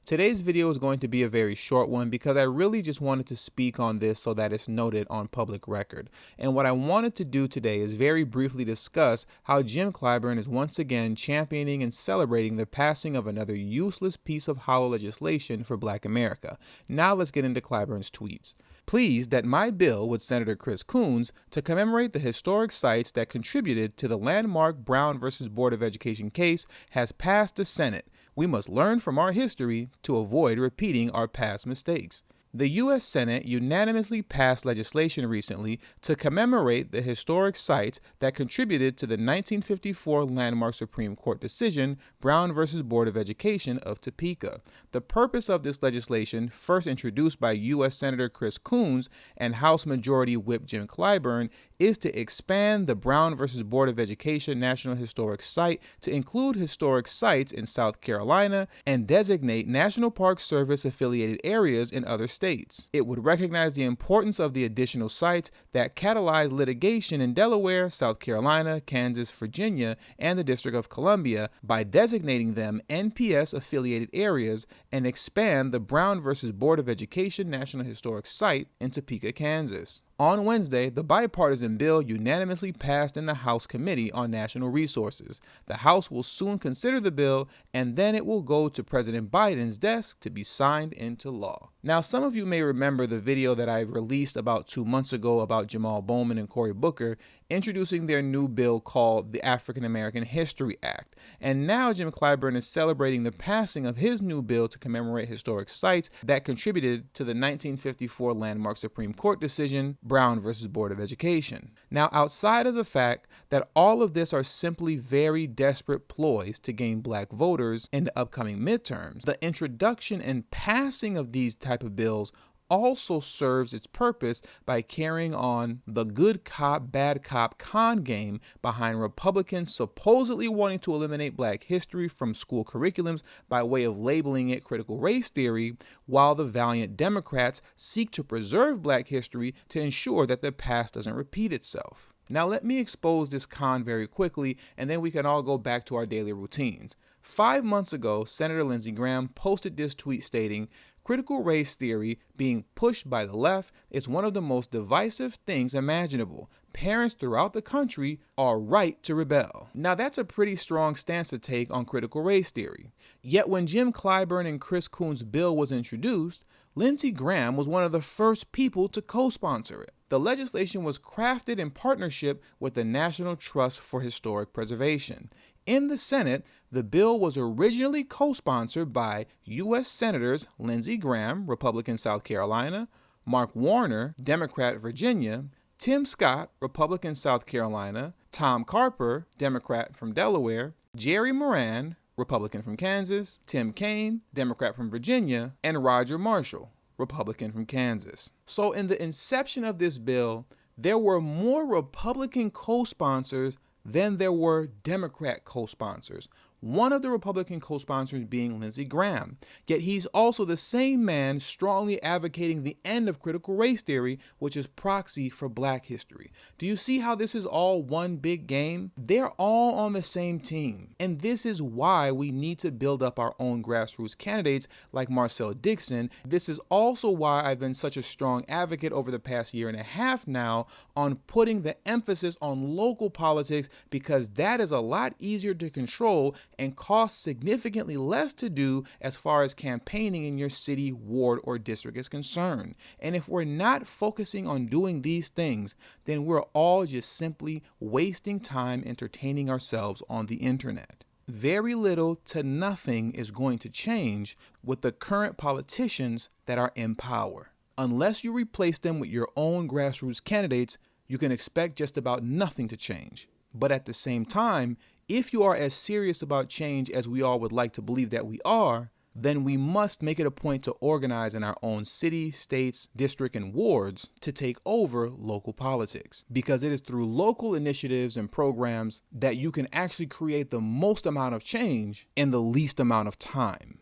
Today's video is going to be a very short one because I really just wanted to speak on this so that it's noted on public record. And what I wanted to do today is very briefly discuss how Jim Clyburn is once again championing and celebrating the passing of another useless piece of hollow legislation for Black America. Now let's get into Clyburn's tweets. Pleased that my bill with Senator Chris Coons to commemorate the historic sites that contributed to the landmark Brown versus Board of Education case has passed the Senate. We must learn from our history to avoid repeating our past mistakes. The U.S. Senate unanimously passed legislation recently to commemorate the historic sites that contributed to the 1954 landmark Supreme Court decision, Brown v. Board of Education of Topeka. The purpose of this legislation, first introduced by U.S. Senator Chris Coons and House Majority Whip Jim Clyburn, is to expand the Brown v. Board of Education National Historic Site to include historic sites in South Carolina and designate National Park Service affiliated areas in other states. It would recognize the importance of the additional sites that catalyzed litigation in Delaware, South Carolina, Kansas, Virginia, and the District of Columbia by designating them NPS affiliated areas and expand the Brown v. Board of Education National Historic Site in Topeka, Kansas. On Wednesday, the bipartisan bill unanimously passed in the House Committee on National Resources. The House will soon consider the bill, and then it will go to President Biden's desk to be signed into law. Now, some of you may remember the video that I released about 2 months ago about Jamal Bowman and Cory Booker introducing their new bill called the African American History Act. And now Jim Clyburn is celebrating the passing of his new bill to commemorate historic sites that contributed to the 1954 landmark Supreme Court decision, Brown v. Board of Education. Now, outside of the fact that all of this are simply very desperate ploys to gain Black voters in the upcoming midterms, the introduction and passing of these type of bills also serves its purpose by carrying on the good cop, bad cop con game behind Republicans supposedly wanting to eliminate Black history from school curriculums by way of labeling it critical race theory, while the valiant Democrats seek to preserve Black history to ensure that the past doesn't repeat itself. Now let me expose this con very quickly, and then we can all go back to our daily routines. 5 months ago, Senator Lindsey Graham posted this tweet stating, "Critical race theory being pushed by the left is one of the most divisive things imaginable. Parents throughout the country are right to rebel." Now that's a pretty strong stance to take on critical race theory. Yet when Jim Clyburn and Chris Coons' bill was introduced, Lindsey Graham was one of the first people to co-sponsor it. The legislation was crafted in partnership with the National Trust for Historic Preservation. In the Senate, the bill was originally co-sponsored by U.S. Senators Lindsey Graham, Republican South Carolina, Mark Warner, Democrat Virginia, Tim Scott, Republican South Carolina, Tom Carper, Democrat from Delaware, Jerry Moran, Republican from Kansas, Tim Kaine, Democrat from Virginia, and Roger Marshall, Republican from Kansas. So in the inception of this bill, there were more Republican co-sponsors than there were Democrat co-sponsors. One of the Republican co-sponsors being Lindsey Graham. Yet he's also the same man strongly advocating the end of critical race theory, which is proxy for Black history. Do you see how this is all one big game? They're all on the same team. And this is why we need to build up our own grassroots candidates like Marcel Dixon. This is also why I've been such a strong advocate over the past year and a half now on putting the emphasis on local politics, because that is a lot easier to control and costs significantly less to do as far as campaigning in your city, ward, or district is concerned. And if we're not focusing on doing these things, then we're all just simply wasting time entertaining ourselves on the internet. Very little to nothing is going to change with the current politicians that are in power. Unless you replace them with your own grassroots candidates, you can expect just about nothing to change. But at the same time, if you are as serious about change as we all would like to believe that we are, then we must make it a point to organize in our own city, states, district, and wards to take over local politics. Because it is through local initiatives and programs that you can actually create the most amount of change in the least amount of time.